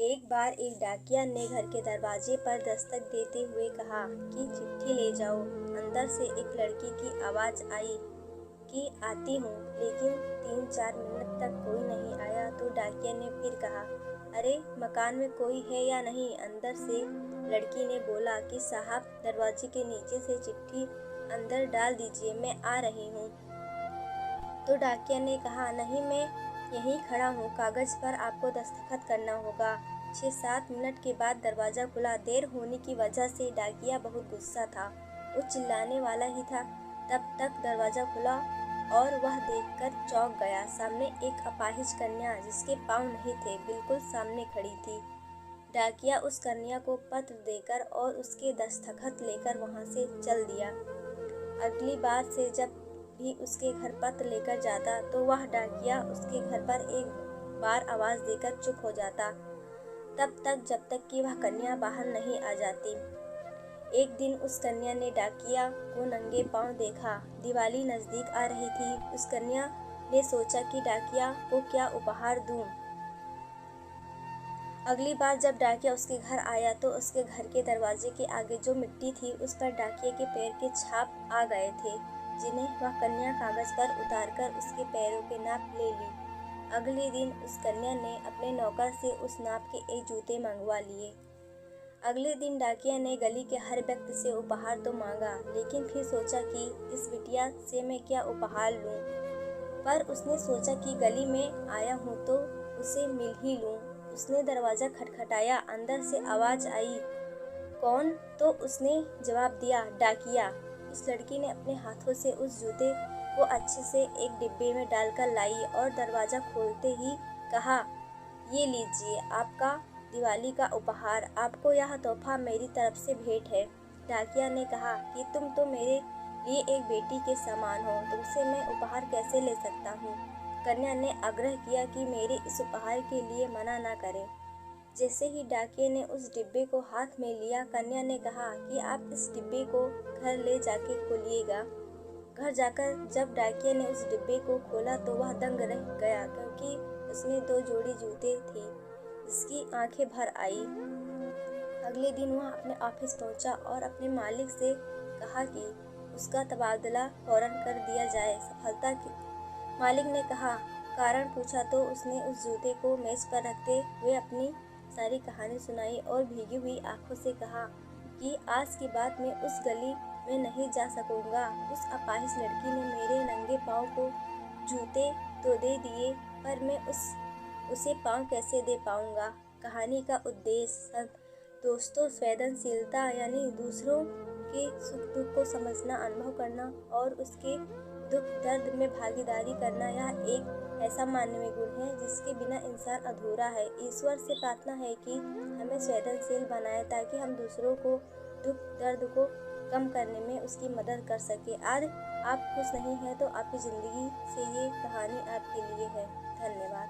एक बार एक डाकिया ने घर के दरवाजे पर दस्तक देते हुए कहा कि चिट्ठी ले जाओ। अंदर से एक लड़की की आवाज़ आई कि आती हूँ, लेकिन 3-4 मिनट तक कोई नहीं आया तो डाकिया ने फिर कहा, अरे मकान में कोई है या नहीं। अंदर से लड़की ने बोला कि साहब, दरवाजे के नीचे से चिट्ठी अंदर डाल दीजिए, मैं आ रही हूँ। तो डाकिया ने कहा, नहीं, मैं यहीं खड़ा हूँ, कागज़ पर आपको दस्तखत करना होगा। 6-7 मिनट के बाद दरवाज़ा खुला। देर होने की वजह से डाकिया बहुत गुस्सा था, वो चिल्लाने वाला ही था। तब तक दरवाज़ा खुला और वह देखकर चौंक गया। सामने एक अपाहिज कन्या, जिसके पाँव नहीं थे, बिल्कुल सामने खड़ी थी। डाकिया उस कन्या को पत्र देकर और उसके दस्तखत लेकर वहाँ से चल दिया। अगली बार से जब भी उसके घर पत्र लेकर जाता तो वह डाकिया उसके घर पर एक बार आवाज़ देकर चुप हो जाता, तब तक जब तक कि वह कन्या बाहर नहीं आ जाती। एक दिन उस कन्या ने डाकिया को नंगे पांव देखा। दिवाली नज़दीक आ रही थी। उस कन्या ने सोचा कि डाकिया को क्या उपहार दूं। अगली बार जब डाकिया उसके घर आया तो उसके घर के दरवाजे के आगे जो मिट्टी थी उस पर डाकिये के पैर के छाप आ गए थे, जिन्हें वह कन्या कागज़ पर उतारकर उसके पैरों के नाप ले ली। अगले दिन उस कन्या ने अपने नौकर से उस नाप के एक जूते मंगवा लिए। अगले दिन डाकिया ने गली के हर व्यक्ति से उपहार तो मांगा, लेकिन फिर सोचा कि इस बिटिया से मैं क्या उपहार लूं। पर उसने सोचा कि गली में आया हूं तो उसे मिल ही लूं। उसने दरवाज़ा खटखटाया। अंदर से आवाज़ आई, कौन? तो उसने जवाब दिया, डाकिया। इस लड़की ने अपने हाथों से उस जूते को अच्छे से एक डिब्बे में डालकर लाई और दरवाज़ा खोलते ही कहा, ये लीजिए आपका दिवाली का उपहार, आपको यह तोहफा मेरी तरफ से भेंट है। डाकिया ने कहा कि तुम तो मेरे लिए एक बेटी के समान हो, तुमसे मैं उपहार कैसे ले सकता हूँ। कन्या ने आग्रह किया कि मेरे इस उपहार के लिए मना ना करें। जैसे ही डाकिये ने उस डिब्बे को हाथ में लिया, कन्या ने कहा कि आप इस डिब्बे को घर ले जाके खोलिएगा। घर जाकर जब डाकिये ने उस डिब्बे को खोला तो वह दंग रह गया, क्योंकि उसमें 2 जोड़ी जूते थी, जिसकी आंखें भर आई। अगले दिन वह अपने ऑफिस पहुंचा और अपने मालिक से कहा कि उसका तबादला फौरन कर दिया जाए। सफलता की मालिक ने कहा, कारण पूछा तो उसने उस जूते को मेज पर रखते हुए अपनी सारी कहानी सुनाई और भीगी हुई आंखों से कहा कि आज के बाद मैं उस गली में नहीं जा सकूंगा। उस अपाहिज लड़की ने मेरे नंगे पाँव को जूते तो दे दिए, पर मैं उसे पाँव कैसे दे पाऊंगा। कहानी का उद्देश्य दोस्तों, संवेदनशीलता यानी दूसरों के सुख दुख को समझना, अनुभव करना और उसके दुख दर्द में भागीदारी करना, यह एक ऐसा मानवीय गुण है जिसके बिना इंसान अधूरा है। ईश्वर से प्रार्थना है कि हमें संवेदनशील बनाए ताकि हम दूसरों को दुख दर्द को कम करने में उसकी मदद कर सके। आज आप खुश नहीं हैं तो आपकी ज़िंदगी से ये कहानी आपके लिए है। धन्यवाद।